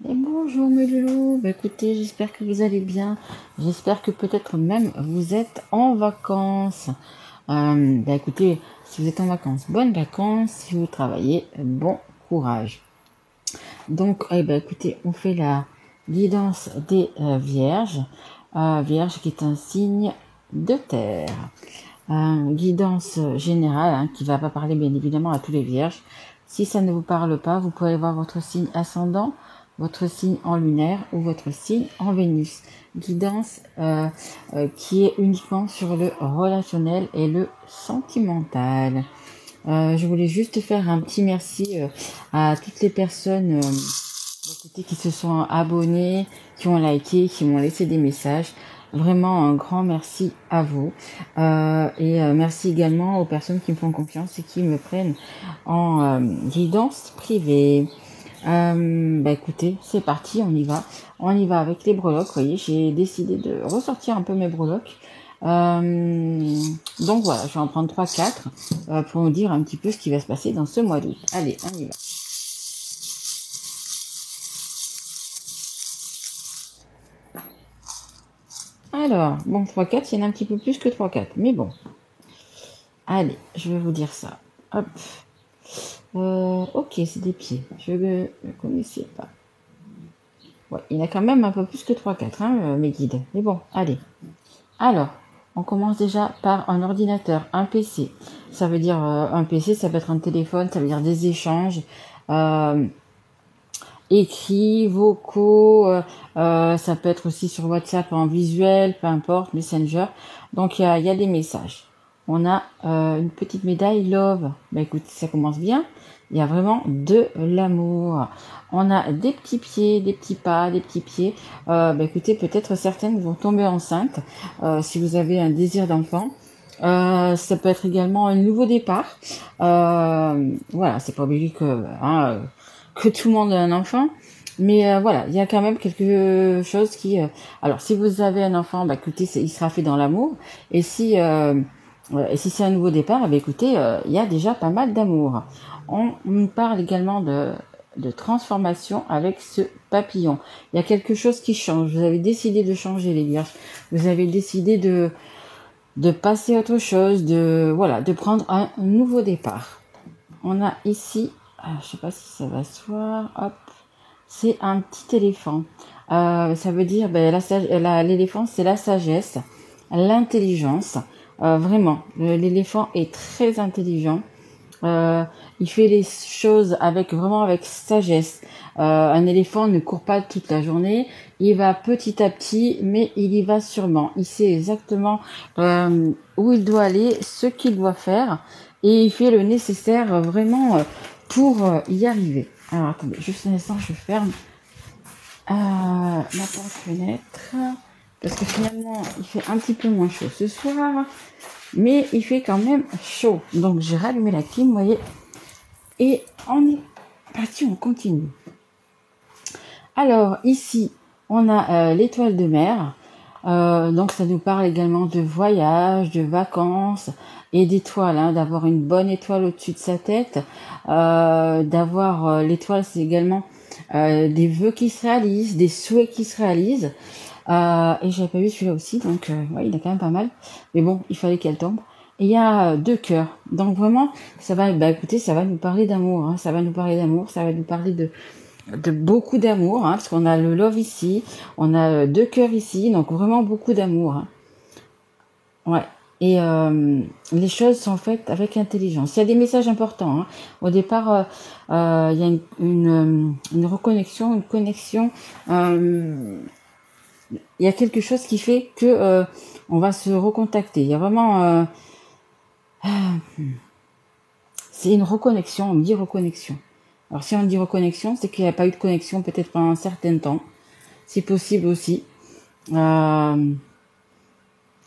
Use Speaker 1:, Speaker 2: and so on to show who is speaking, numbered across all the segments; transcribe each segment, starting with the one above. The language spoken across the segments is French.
Speaker 1: Et bonjour mes loulous, écoutez, j'espère que vous allez bien, j'espère que peut-être même vous êtes en vacances. Écoutez, si vous êtes en vacances, bonnes vacances, si vous travaillez, bon courage. Donc, écoutez, on fait la guidance des vierges, vierge qui est un signe de terre. Guidance générale, qui va pas parler bien évidemment à tous les vierges. Si ça ne vous parle pas, vous pouvez voir votre signe ascendant, votre signe en lunaire ou votre signe en Vénus. Guidance qui est uniquement sur le relationnel et le sentimental. Je voulais juste faire un petit merci à toutes les personnes qui se sont abonnés, qui ont liké, qui m'ont laissé des messages. Vraiment un grand merci à vous. Merci également aux personnes qui me font confiance et qui me prennent en guidance privée. Écoutez, c'est parti, on y va. On y va avec les breloques. Vous voyez, j'ai décidé de ressortir un peu mes breloques. Donc voilà, je vais en prendre 3-4 pour vous dire un petit peu ce qui va se passer dans ce mois d'août. Allez, on y va. Alors, bon, 3-4, il y en a un petit peu plus que 3-4, mais bon. Allez, je vais vous dire ça. Hop. Ok, c'est des pieds. Je ne connaissais pas. Ouais, il y en a quand même un peu plus que 3-4, mes guides. Mais bon, allez. Alors, on commence déjà par un ordinateur, un PC. Ça veut dire un PC, ça peut être un téléphone, ça veut dire des échanges. Écrits, vocaux, ça peut être aussi sur WhatsApp en visuel, peu importe, Messenger. Donc il y a des messages. On a une petite médaille Love. Écoute, ça commence bien. Il y a vraiment de l'amour. On a des petits pieds, des petits pas, des petits pieds. Écoutez, peut-être certaines vont tomber enceintes si vous avez un désir d'enfant. Ça peut être également un nouveau départ. Voilà, c'est pas obligé que tout le monde a un enfant. Mais voilà, il y a quand même quelque chose qui... alors, si vous avez un enfant, écoutez, il sera fait dans l'amour. Et si c'est un nouveau départ, écoutez, il y a déjà pas mal d'amour. On parle également de transformation avec ce papillon. Il y a quelque chose qui change. Vous avez décidé de changer, les vierges. Vous avez décidé de passer à autre chose, de prendre un nouveau départ. On a ici... je sais pas si ça va se voir. Hop, c'est un petit éléphant. Ça veut dire, l'éléphant, c'est la sagesse, l'intelligence. Vraiment, l'éléphant est très intelligent. Il fait les choses avec sagesse. Un éléphant ne court pas toute la journée. Il va petit à petit, mais il y va sûrement. Il sait exactement où il doit aller, ce qu'il doit faire, et il fait le nécessaire vraiment pour y arriver. Alors attendez, juste un instant, je ferme ma porte-fenêtre parce que finalement, il fait un petit peu moins chaud ce soir, mais il fait quand même chaud. Donc j'ai rallumé la clim, vous voyez, et on est parti, on continue. Alors ici, on a l'étoile de mer. Donc ça nous parle également de voyage, de vacances et d'étoiles, d'avoir une bonne étoile au-dessus de sa tête, d'avoir l'étoile, c'est également des vœux qui se réalisent, des souhaits qui se réalisent. Et j'avais pas vu celui-là aussi, donc ouais, il y en a quand même pas mal. Mais bon, il fallait qu'elle tombe. Et il y a 2 cœurs. Donc vraiment, ça va, écoutez, ça va nous parler d'amour. Ça va nous parler d'amour, ça va nous parler de beaucoup d'amour, parce qu'on a le love ici, on a 2 cœurs ici, donc vraiment beaucoup d'amour. Ouais. Et les choses sont faites avec intelligence. Il y a des messages importants. Au départ, il y a une reconnexion, une connexion. Il y a quelque chose qui fait que on va se recontacter. Il y a vraiment... c'est une reconnexion, on dit reconnexion. Alors si on dit reconnexion, c'est qu'il n'y a pas eu de connexion peut-être pendant un certain temps. C'est possible aussi.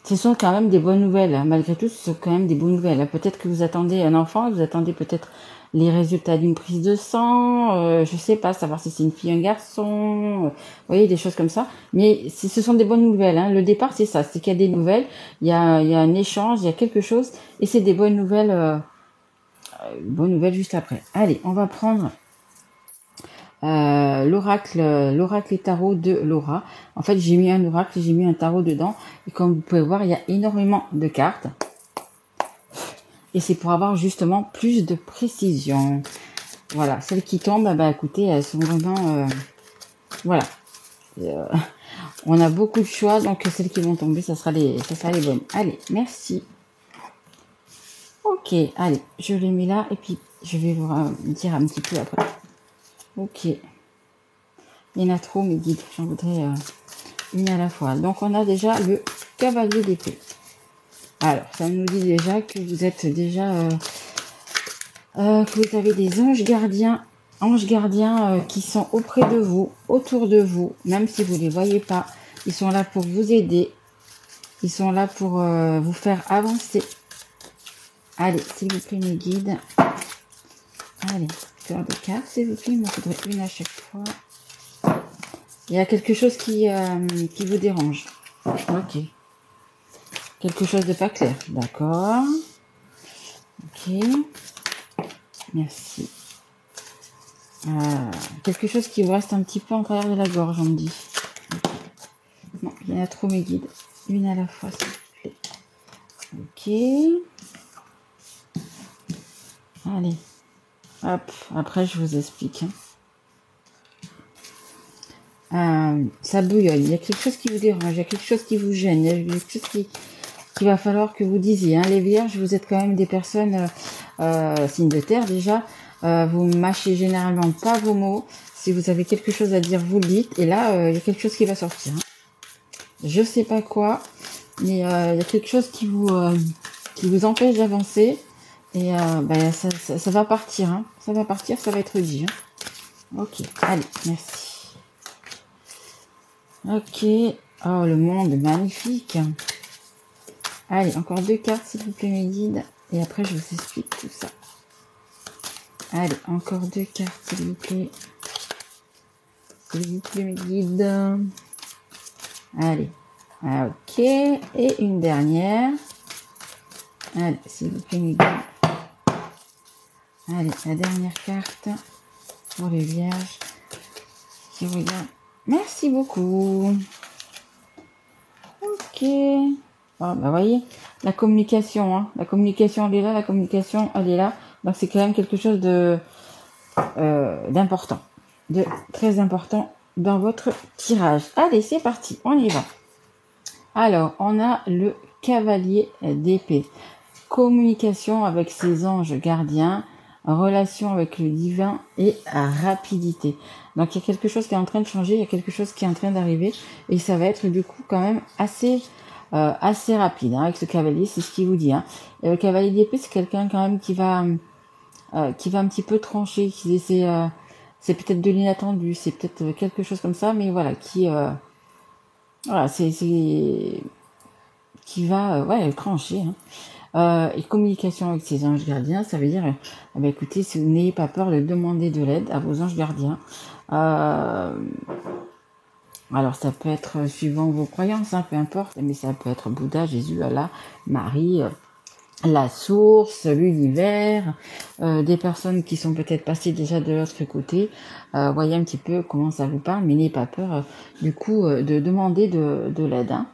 Speaker 1: Ce sont quand même des bonnes nouvelles. Malgré tout, ce sont quand même des bonnes nouvelles. Peut-être que vous attendez un enfant, vous attendez peut-être les résultats d'une prise de sang, je sais pas, savoir si c'est une fille ou un garçon, vous voyez, des choses comme ça. Mais ce sont des bonnes nouvelles. Le départ, c'est ça, c'est qu'il y a des nouvelles, il y a un échange, il y a quelque chose, et c'est des bonnes nouvelles juste après. Allez, on va prendre l'oracle et tarot de Laura. En fait, j'ai mis un oracle et j'ai mis un tarot dedans. Et comme vous pouvez voir, il y a énormément de cartes. Et c'est pour avoir justement plus de précision. Voilà, celles qui tombent, bah écoutez, elles sont vraiment... voilà. On a beaucoup de choix, donc celles qui vont tomber, ça sera les bonnes. Allez, merci. Ok, allez, je les mets là et puis je vais vous dire un petit peu après. Ok. Il y en a trop, mes guides. J'en voudrais une à la fois. Donc, on a déjà le cavalier d'épée. Alors, ça nous dit déjà que vous êtes déjà... que vous avez des anges gardiens qui sont auprès de vous, autour de vous, même si vous ne les voyez pas. Ils sont là pour vous aider. Ils sont là pour vous faire avancer. Allez, s'il vous plaît, mes guides. Allez, faire des cartes, s'il vous plaît. Il m'en faudrait une à chaque fois. Il y a quelque chose qui vous dérange. Ok. Quelque chose de pas clair. D'accord. Ok. Merci. Quelque chose qui vous reste un petit peu en travers de la gorge, on me dit. Okay. Non, il y en a trop, mes guides. Une à la fois, s'il vous plaît. Ok. Allez. Hop. Après, je vous explique. Ça bouillonne. Il y a quelque chose qui vous dérange. Il y a quelque chose qui vous gêne. Il y a quelque chose qu'il va falloir que vous disiez. Hein. Les vierges, vous êtes quand même des personnes signes de terre déjà. Vous mâchez généralement pas vos mots. Si vous avez quelque chose à dire, vous le dites. Et là, il y a quelque chose qui va sortir. Hein. Je sais pas quoi, mais il y a quelque chose qui vous empêche d'avancer. Et ça va partir. Hein. Ça va partir, ça va être dit. Hein. Ok, allez, merci. Ok. Oh, le monde, magnifique. Allez, encore 2 cartes, s'il vous plaît, mes guides. Et après, je vous explique tout ça. Allez, encore 2 cartes, s'il vous plaît. S'il vous plaît, mes guides. Allez. Ok. Et une dernière. Allez, s'il vous plaît, mes guides. Allez, la dernière carte pour les vierges qui regardent. Merci beaucoup. Ok. Oh, bah voyez, la communication, hein. La communication, elle est là, la communication, elle est là. Donc, c'est quand même quelque chose d'important, de très important dans votre tirage. Allez, c'est parti, on y va. Alors, on a le cavalier d'épée. Communication avec ses anges gardiens, relation avec le divin et rapidité. Donc, il y a quelque chose qui est en train de changer, il y a quelque chose qui est en train d'arriver et ça va être du coup quand même assez rapide. Hein, avec ce cavalier, c'est ce qu'il vous dit. Hein. Et le cavalier d'épée, c'est quelqu'un quand même qui va un petit peu trancher, c'est peut-être de l'inattendu, c'est peut-être quelque chose comme ça, mais voilà, qui va trancher. Hein. Et communication avec ses anges gardiens, ça veut dire, écoutez, si vous n'ayez pas peur de demander de l'aide à vos anges gardiens. Alors ça peut être suivant vos croyances, hein, peu importe, mais ça peut être Bouddha, Jésus, Allah, Marie, la source, l'univers, des personnes qui sont peut-être passées déjà de l'autre côté. Voyez un petit peu comment ça vous parle, mais n'ayez pas peur du coup de demander de l'aide. Hein.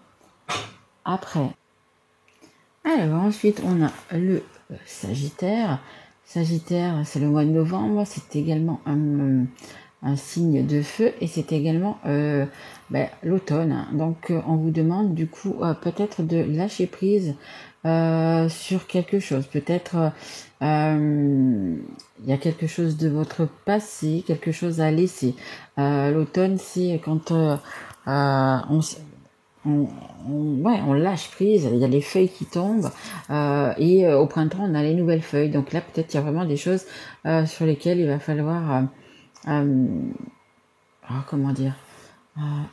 Speaker 1: Après. Alors ensuite on a le Sagittaire. Sagittaire, c'est le mois de novembre, c'est également un signe de feu et c'est également l'automne. Donc on vous demande du coup peut-être de lâcher prise sur quelque chose. Peut-être il y a quelque chose de votre passé, quelque chose à laisser. L'automne, c'est quand on lâche prise, il y a les feuilles qui tombent et au printemps on a les nouvelles feuilles. Donc là peut-être il y a vraiment des choses sur lesquelles il va falloir comment dire,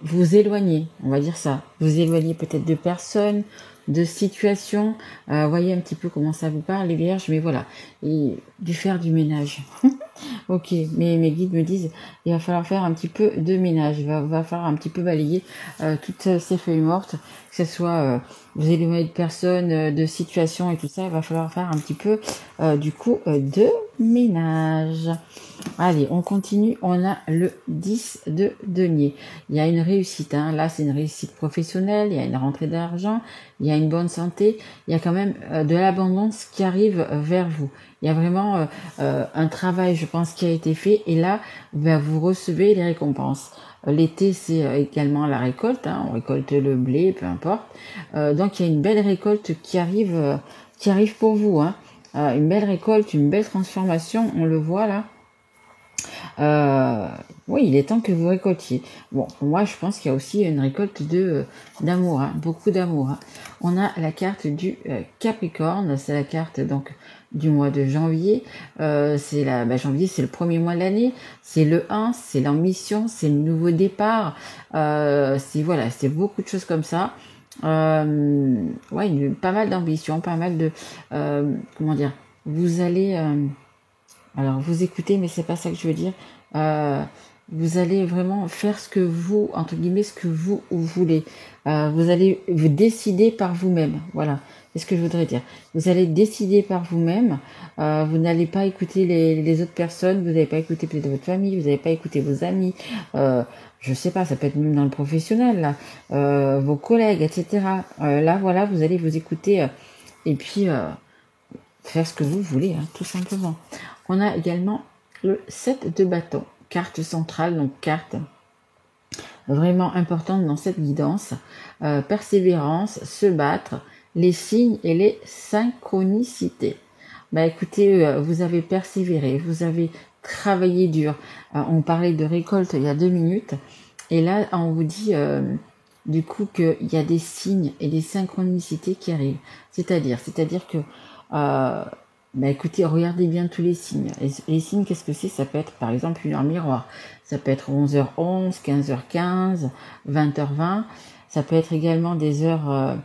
Speaker 1: vous éloigner, on va dire ça, vous éloigner peut-être de personnes, de situations, voyez un petit peu comment ça vous parle les vierges, mais voilà, et du faire du ménage. Ok, mais mes guides me disent, il va falloir faire un petit peu de ménage, il va falloir un petit peu balayer toutes ces feuilles mortes, que ce soit vous éloignez de personnes, de situations et tout ça, il va falloir faire un petit peu du coup de ménage. Allez, on continue. On a le 10 de denier. Il y a une réussite. Hein. Là, c'est une réussite professionnelle. Il y a une rentrée d'argent. Il y a une bonne santé. Il y a quand même de l'abondance qui arrive vers vous. Il y a vraiment un travail, je pense, qui a été fait. Et là, ben, vous recevez les récompenses. L'été, c'est également la récolte. Hein. On récolte le blé, peu importe. Donc, il y a une belle récolte qui arrive pour vous. Hein. Une belle récolte, une belle transformation. On le voit là. Oui, il est temps que vous récoltiez. Bon, pour moi, je pense qu'il y a aussi une récolte d'amour, hein, beaucoup d'amour. Hein. On a la carte du Capricorne, c'est la carte donc du mois de janvier. Janvier, c'est le premier mois de l'année. C'est le 1, c'est l'ambition, c'est le nouveau départ. C'est beaucoup de choses comme ça. Pas mal d'ambition, pas mal de comment dire. Vous allez alors, vous écoutez, mais c'est pas ça que je veux dire. Vous allez vraiment faire ce que vous, entre guillemets, ce que vous voulez. Vous allez vous décider par vous-même. Voilà, c'est ce que je voudrais dire. Vous allez décider par vous-même. Vous n'allez pas écouter les autres personnes. Vous n'allez pas écouter peut-être votre famille. Vous n'allez pas écouter vos amis. Je sais pas, ça peut être même dans le professionnel, là. Vos collègues, etc. Là, voilà, vous allez vous écouter et puis faire ce que vous voulez, hein, tout simplement. On a également le 7 de bâton, carte centrale, donc carte vraiment importante dans cette guidance. Persévérance, se battre, les signes et les synchronicités. Bah écoutez, vous avez persévéré, vous avez travaillé dur. On parlait de récolte il y a 2 minutes, et là on vous dit du coup qu'il y a des signes et des synchronicités qui arrivent. C'est-à-dire que écoutez, regardez bien tous les signes. Les signes, qu'est-ce que c'est? Ça peut être par exemple une heure miroir. Ça peut être 11h11, 15h15, 20h20. Ça peut être également des heures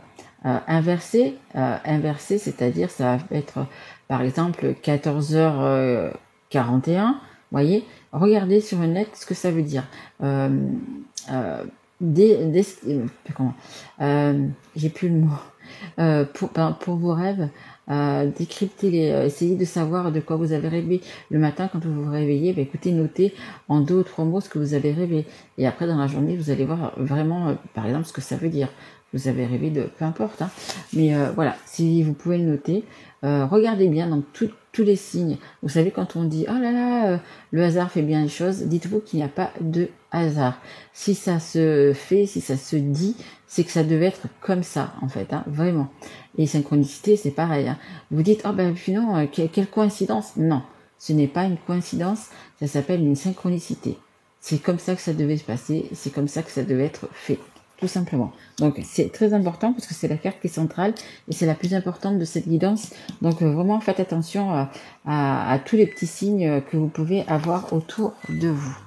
Speaker 1: inversées. Inversées, c'est-à-dire ça va être par exemple 14h41. Voyez, regardez sur une lettre ce que ça veut dire. J'ai plus le mot. Pour vos rêves, décryptez essayez de savoir de quoi vous avez rêvé le matin quand vous vous réveillez. Écoutez, notez en 2 ou 3 mots ce que vous avez rêvé. Et après, dans la journée, vous allez voir vraiment, par exemple, ce que ça veut dire. Vous avez rêvé de peu importe. Hein. Mais voilà, si vous pouvez le noter, regardez bien donc tous les signes. Vous savez, quand on dit « Oh là là, le hasard fait bien les choses », dites-vous qu'il n'y a pas de hasard. Si ça se fait, si ça se dit, c'est que ça devait être comme ça, en fait, hein, vraiment. Et synchronicité, c'est pareil. Hein. Vous dites « Oh ben finalement, quelle coïncidence ?» Non, ce n'est pas une coïncidence, ça s'appelle une synchronicité. C'est comme ça que ça devait se passer, c'est comme ça que ça devait être fait. Tout simplement. Donc c'est très important parce que c'est la carte qui est centrale et c'est la plus importante de cette guidance. Donc vraiment faites attention à tous les petits signes que vous pouvez avoir autour de vous.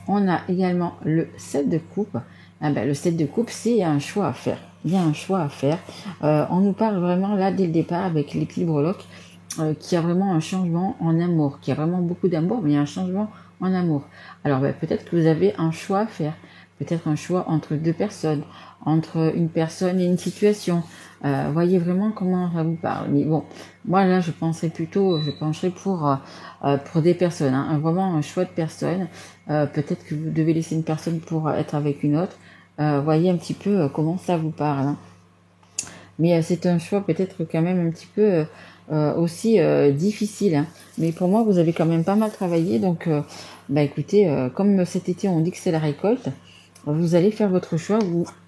Speaker 1: On a également le 7 de coupe. Le 7 de coupe, c'est un choix à faire. Il y a un choix à faire. On nous parle vraiment là dès le départ avec l'équilibre loc qu'il y a vraiment un changement en amour, qu'il y a vraiment beaucoup d'amour, mais il y a un changement en amour. Alors peut-être que vous avez un choix à faire. Peut-être un choix entre 2 personnes, entre une personne et une situation. Voyez vraiment comment ça vous parle. Mais bon, moi là, je pencherais pour des personnes. Hein, vraiment un choix de personne. Peut-être que vous devez laisser une personne pour être avec une autre. Voyez un petit peu comment ça vous parle. Hein. Mais c'est un choix peut-être quand même un petit peu aussi difficile. Hein. Mais pour moi, vous avez quand même pas mal travaillé. Donc, écoutez, comme cet été, on dit que c'est la récolte, vous allez faire votre choix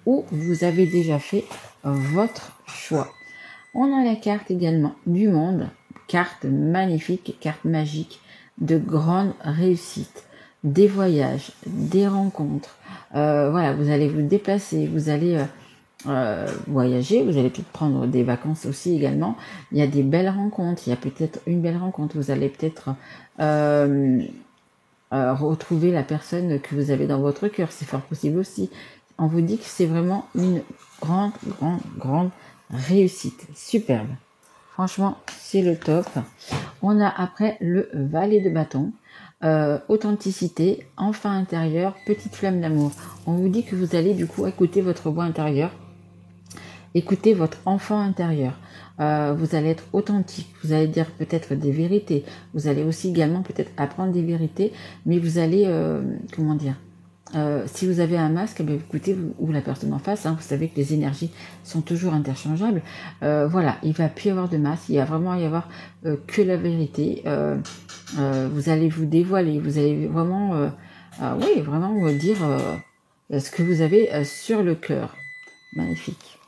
Speaker 1: ou vous avez déjà fait votre choix. On a la carte également du monde, carte magnifique, carte magique de grande réussite, des voyages, des rencontres. Voilà, vous allez vous déplacer, vous allez voyager, vous allez peut-être prendre des vacances aussi également. Il y a des belles rencontres, il y a peut-être une belle rencontre, vous allez peut-être retrouver la personne que vous avez dans votre cœur, c'est fort possible aussi. On vous dit que c'est vraiment une grande réussite, superbe. Franchement, c'est le top. On a après le valet de bâton, authenticité, enfant intérieur, petite flamme d'amour. On vous dit que vous allez du coup écouter votre voix intérieure écoutez votre enfant intérieur. Vous allez être authentique, vous allez dire peut-être des vérités, vous allez aussi également peut-être apprendre des vérités, mais vous allez, comment dire, si vous avez un masque, ben, écoutez, ou la personne en face, hein, vous savez que les énergies sont toujours interchangeables, voilà, il va plus y avoir de masque, il va vraiment y avoir que la vérité, vous allez vous dévoiler, vous allez vraiment, oui, vraiment dire ce que vous avez sur le cœur. Magnifique.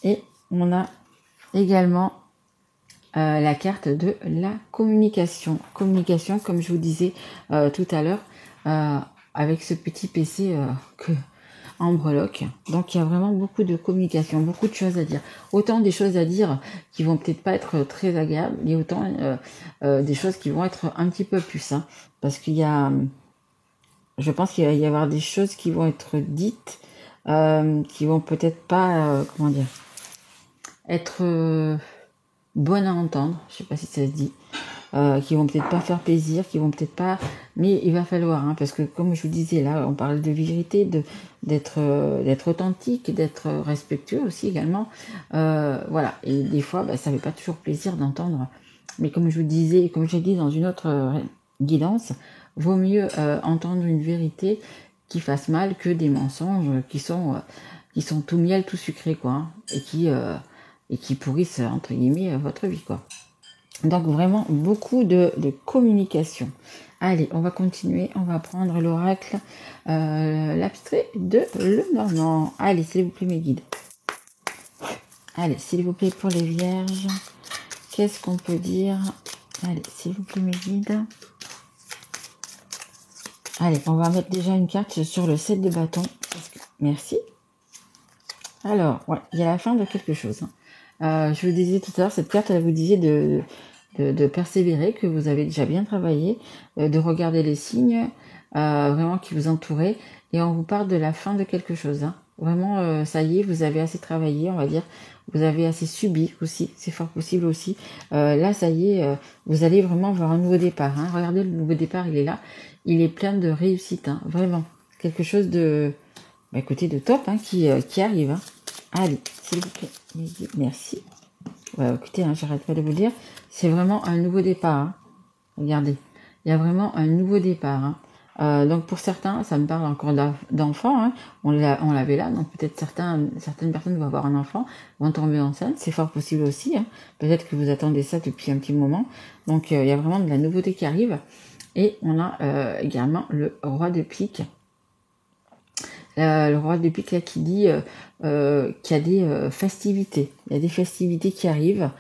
Speaker 1: Et on a également la carte de la communication. Communication, comme je vous disais tout à l'heure, avec ce petit PC en breloque. Donc il y a vraiment beaucoup de communication, beaucoup de choses à dire. Autant des choses à dire qui vont peut-être pas être très agréables, et autant des choses qui vont être un petit peu plus. Hein, parce qu'il y a, je pense qu'il va y avoir des choses qui vont être dites, qui vont peut-être pas, comment dire, être bonnes à entendre, je sais pas si ça se dit, qui vont peut-être pas faire plaisir, qui vont peut-être pas, mais il va falloir, hein, parce que comme je vous disais là, on parle de vérité, d'être authentique, d'être respectueux aussi également, voilà. Et des fois, bah, ça fait pas toujours plaisir d'entendre, mais comme je vous disais, comme j'ai dit dans une autre guidance, vaut mieux entendre une vérité qui fasse mal que des mensonges qui sont tout miel, tout sucré, quoi, hein, et qui pourrissent entre guillemets votre vie, quoi. Donc vraiment beaucoup de communication. Allez, on va continuer, on va prendre l'oracle, l'abstrait de Lenormand. Allez, s'il vous plaît mes guides. Allez, s'il vous plaît pour les vierges, qu'est-ce qu'on peut dire? Allez, s'il vous plaît mes guides. Allez, on va mettre déjà une carte sur le 7 de bâton. Merci. Alors, ouais, il y a la fin de quelque chose. Hein. Je vous disais tout à l'heure, cette carte, elle vous disait de persévérer, que vous avez déjà bien travaillé, de regarder les signes vraiment qui vous entouraient, et on vous parle de la fin de quelque chose. Hein. Vraiment, ça y est, vous avez assez travaillé, on va dire, vous avez assez subi aussi, c'est fort possible aussi. Là, ça y est, vous allez vraiment voir un nouveau départ. Hein. Regardez, le nouveau départ, il est là, il est plein de réussite, hein, vraiment. Quelque chose de, bah, écoutez, de top hein, qui arrive. Hein. Allez, s'il vous plaît, merci. Ouais, écoutez, hein, j'arrête pas de vous dire, c'est vraiment un nouveau départ. Hein. Regardez, il y a vraiment un nouveau départ. Hein. Donc pour certains, ça me parle encore d'enfants. Hein. On l'avait là, donc peut-être certaines personnes vont avoir un enfant, vont tomber enceinte, c'est fort possible aussi. Hein. Peut-être que vous attendez ça depuis un petit moment. Donc il y a vraiment de la nouveauté qui arrive. Et on a également le roi de pique. Le roi de pique là qui dit qu'il y a des festivités. Il y a des festivités qui arrivent.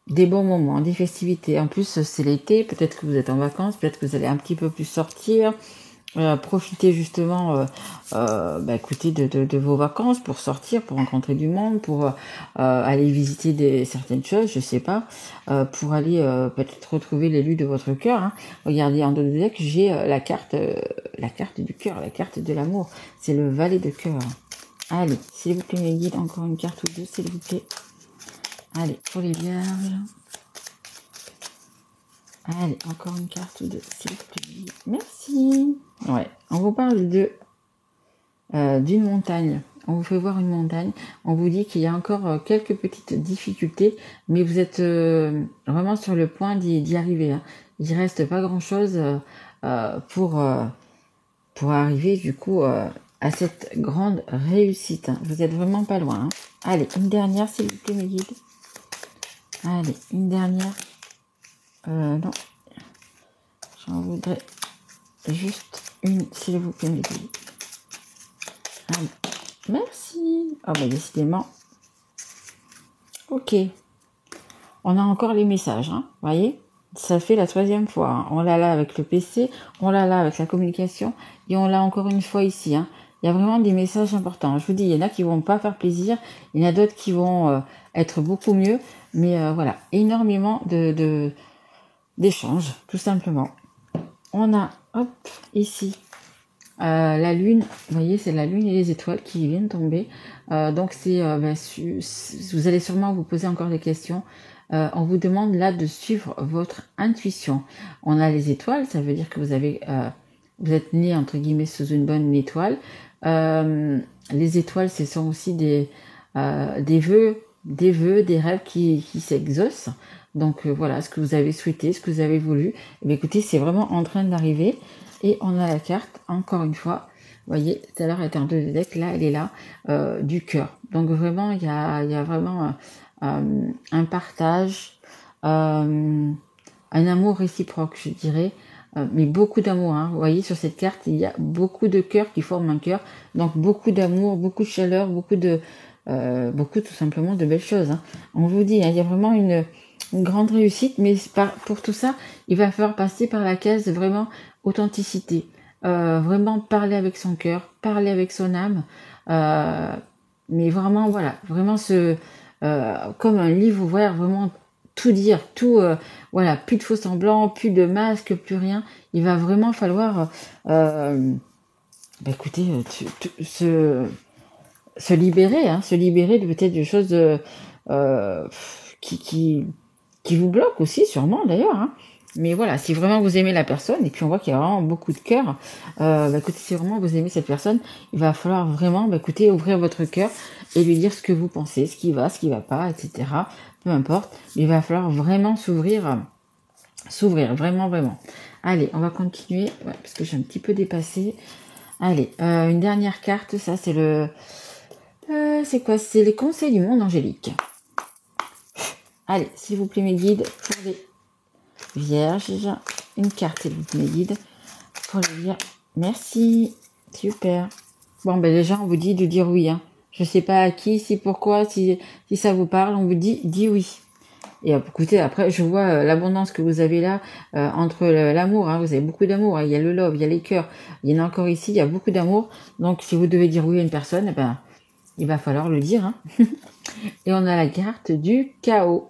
Speaker 1: Des bons moments, des festivités. En plus, c'est l'été, peut-être que vous êtes en vacances, peut-être que vous allez un petit peu plus sortir, profiter justement, bah, écoutez, de vos vacances pour sortir, pour rencontrer du monde, pour aller visiter certaines choses, je sais pas, pour aller peut-être retrouver l'élu de votre cœur. Hein. Regardez, en dos de deck, j'ai la carte du cœur, la carte de l'amour. C'est le valet de cœur. Allez, s'il vous plaît, mes guides, encore une carte ou deux, s'il vous plaît. Allez, pour les vierges. Allez, encore une carte ou deux, s'il vous plaît. Merci. Ouais, on vous parle d'une montagne. On vous fait voir une montagne. On vous dit qu'il y a encore quelques petites difficultés, mais vous êtes vraiment sur le point d'y arriver. Hein. Il reste pas grand-chose pour arriver du coup à cette grande réussite. Hein. Vous êtes vraiment pas loin. Hein. Allez, une dernière, s'il vous plaît, mes guides. Allez, une dernière. Non. J'en voudrais juste une, s'il vous plaît, mes guides. Allez. Merci. Ah bah décidément. Ok. On a encore les messages, hein. Vous voyez? Ça fait la 3e fois. Hein. On l'a là avec le PC, on l'a là avec la communication, et on l'a encore une fois ici. Hein. Il y a vraiment des messages importants. Je vous dis, il y en a qui vont pas faire plaisir, il y en a d'autres qui vont être beaucoup mieux, mais voilà, énormément d'échanges, tout simplement. On a, hop, ici, la lune, vous voyez, c'est la lune et les étoiles qui viennent tomber. Donc c'est, vous allez sûrement vous poser encore des questions. On vous demande là de suivre votre intuition. On a les étoiles, ça veut dire que vous avez vous êtes né entre guillemets sous une bonne étoile. Les étoiles, ce sont aussi des vœux, des rêves qui s'exaucent. Donc voilà, ce que vous avez souhaité, ce que vous avez voulu. Eh bien, écoutez, c'est vraiment en train d'arriver. Et on a la carte, encore une fois. Vous voyez, tout à l'heure elle était en deux de deck, là elle est là, du cœur. Donc vraiment, il y a vraiment un partage, un amour réciproque, je dirais. Mais beaucoup d'amour, hein. Vous voyez sur cette carte, il y a beaucoup de cœurs qui forment un cœur. Donc beaucoup d'amour, beaucoup de chaleur, beaucoup tout simplement de belles choses, hein. On vous dit, hein, il y a vraiment une grande réussite, mais pour tout ça, il va falloir passer par la case vraiment authenticité. Vraiment parler avec son cœur, parler avec son âme, mais vraiment voilà, vraiment comme un livre ouvert, vraiment tout dire, tout voilà, plus de faux semblants, plus de masques, plus rien. Il va vraiment falloir écoutez, se libérer, hein, se libérer de peut-être des choses qui vous bloquent aussi, sûrement d'ailleurs, hein. Mais voilà, si vraiment vous aimez la personne, et puis on voit qu'il y a vraiment beaucoup de cœur, écoutez, si vraiment vous aimez cette personne, il va falloir vraiment, écoutez, ouvrir votre cœur et lui dire ce que vous pensez, ce qui va pas, etc. Peu importe, il va falloir vraiment s'ouvrir, vraiment, vraiment. Allez, on va continuer, parce que j'ai un petit peu dépassé. Allez, une dernière carte, ça c'est c'est quoi? C'est les conseils du monde angélique. Allez, s'il vous plaît mes guides, pour les Vierges, une carte s'il vous plaît mes guides, pour les lire. Merci, super. Bon, déjà on vous dit de dire oui, hein. Je sais pas à qui, si pourquoi, si ça vous parle, on vous dit oui. Et écoutez, après, je vois l'abondance que vous avez là, entre l'amour, hein, vous avez beaucoup d'amour, hein, il y a le love, il y a les cœurs, il y en a encore ici, il y a beaucoup d'amour. Donc, si vous devez dire oui à une personne, il va falloir le dire, hein. Et on a la carte du chaos.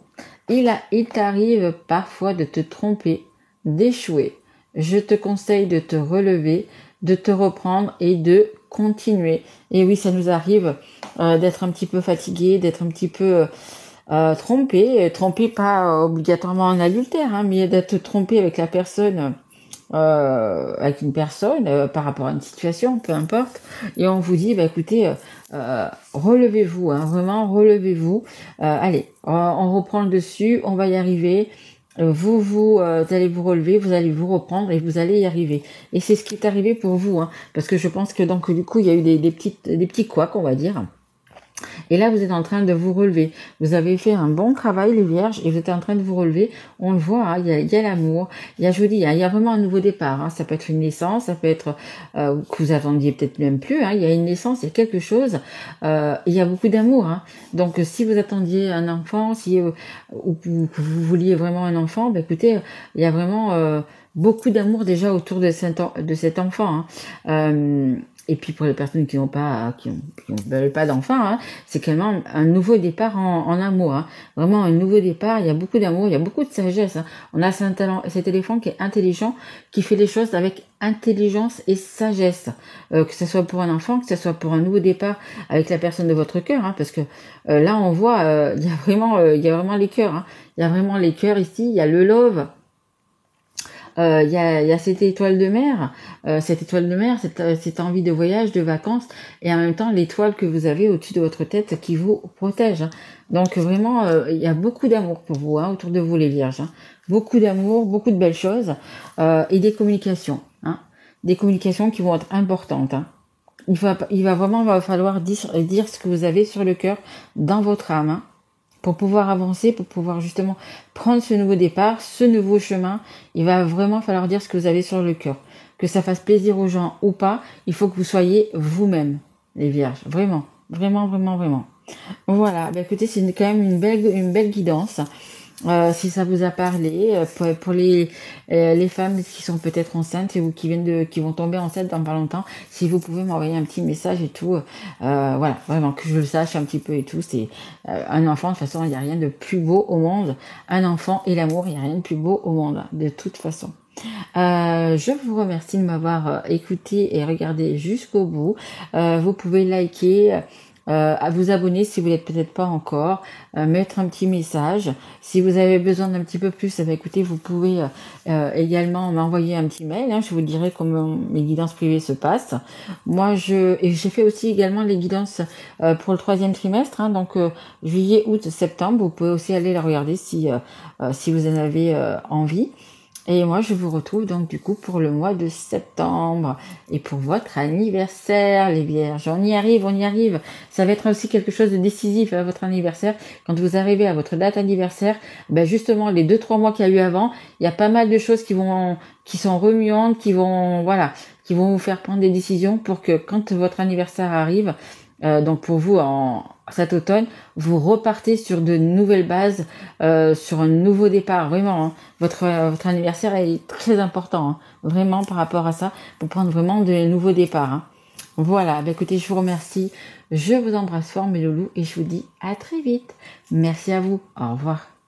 Speaker 1: Il t'arrive parfois de te tromper, d'échouer. Je te conseille de te relever, de te reprendre et de continuer. Et oui, ça nous arrive d'être un petit peu fatigué, d'être un petit peu trompé pas obligatoirement en adultère, hein, mais d'être trompé avec la personne, avec une personne par rapport à une situation, peu importe. Et on vous dit, écoutez, relevez-vous, hein, vraiment relevez-vous. Allez, on reprend le dessus, on va y arriver. Vous allez vous relever, vous allez vous reprendre et vous allez y arriver. Et c'est ce qui est arrivé pour vous, hein, parce que je pense que donc du coup il y a eu des petits couacs, on va dire. Et là, vous êtes en train de vous relever. Vous avez fait un bon travail, les vierges, et vous êtes en train de vous relever. On le voit, hein, il y a l'amour. Il y a, je vous dis, il y a vraiment un nouveau départ, hein. Ça peut être une naissance, ça peut être que vous attendiez peut-être même plus, hein. Il y a une naissance, il y a quelque chose. Il y a beaucoup d'amour, hein. Donc, si vous attendiez un enfant, ou que vous vouliez vraiment un enfant, écoutez, il y a vraiment beaucoup d'amour déjà autour de cet enfant, hein. Et puis pour les personnes qui n'ont pas d'enfants, hein, c'est clairement un nouveau départ en amour, hein. Vraiment un nouveau départ. Il y a beaucoup d'amour, il y a beaucoup de sagesse, hein. On a cet éléphant qui est intelligent, qui fait les choses avec intelligence et sagesse, que ce soit pour un enfant, que ce soit pour un nouveau départ avec la personne de votre cœur, hein, parce que là on voit, il y a vraiment les cœurs, hein. Il y a vraiment les cœurs ici. Il y a le love. Il y a cette étoile de mer, cette envie de voyage, de vacances, et en même temps l'étoile que vous avez au-dessus de votre tête qui vous protège, hein. Donc vraiment, il y a beaucoup d'amour pour vous, hein, autour de vous les vierges, hein. Beaucoup d'amour, beaucoup de belles choses, et des communications, hein. Des communications qui vont être importantes, hein. Il va vraiment falloir dire ce que vous avez sur le cœur, dans votre âme, hein, pour pouvoir avancer, pour pouvoir justement prendre ce nouveau départ, ce nouveau chemin. Il va vraiment falloir dire ce que vous avez sur le cœur. Que ça fasse plaisir aux gens ou pas, il faut que vous soyez vous-même, les vierges. Vraiment, vraiment, vraiment, vraiment. Voilà, écoutez, c'est quand même une belle guidance. Si ça vous a parlé, pour les femmes qui sont peut-être enceintes et ou qui vont tomber enceintes dans pas longtemps, si vous pouvez m'envoyer un petit message et tout, voilà, vraiment que je le sache un petit peu et tout. C'est un enfant, de toute façon, il n'y a rien de plus beau au monde. Un enfant et l'amour, il n'y a rien de plus beau au monde, de toute façon. Je vous remercie de m'avoir écouté et regardé jusqu'au bout. Vous pouvez liker, à vous abonner si vous l'êtes peut-être pas encore, mettre un petit message. Si vous avez besoin d'un petit peu plus, écoutez, vous pouvez également m'envoyer un petit mail. Je vous dirai comment mes guidances privées se passent. Moi, j'ai fait aussi également les guidances pour le 3e trimestre, donc juillet, août, septembre. Vous pouvez aussi aller la regarder si vous en avez envie. Et moi, je vous retrouve donc du coup pour le mois de septembre et pour votre anniversaire, les vierges. On y arrive. Ça va être aussi quelque chose de décisif à votre anniversaire. Quand vous arrivez à votre date anniversaire, justement, les 2-3 mois qu'il y a eu avant, il y a pas mal de choses qui sont remuantes, qui vont vous faire prendre des décisions pour que quand votre anniversaire arrive, donc pour vous cet automne, vous repartez sur de nouvelles bases, sur un nouveau départ. Vraiment, votre anniversaire est très important, vraiment par rapport à ça, pour prendre vraiment de nouveaux départs. Voilà, écoutez, je vous remercie, je vous embrasse fort mes loulous et je vous dis à très vite. Merci à vous, au revoir.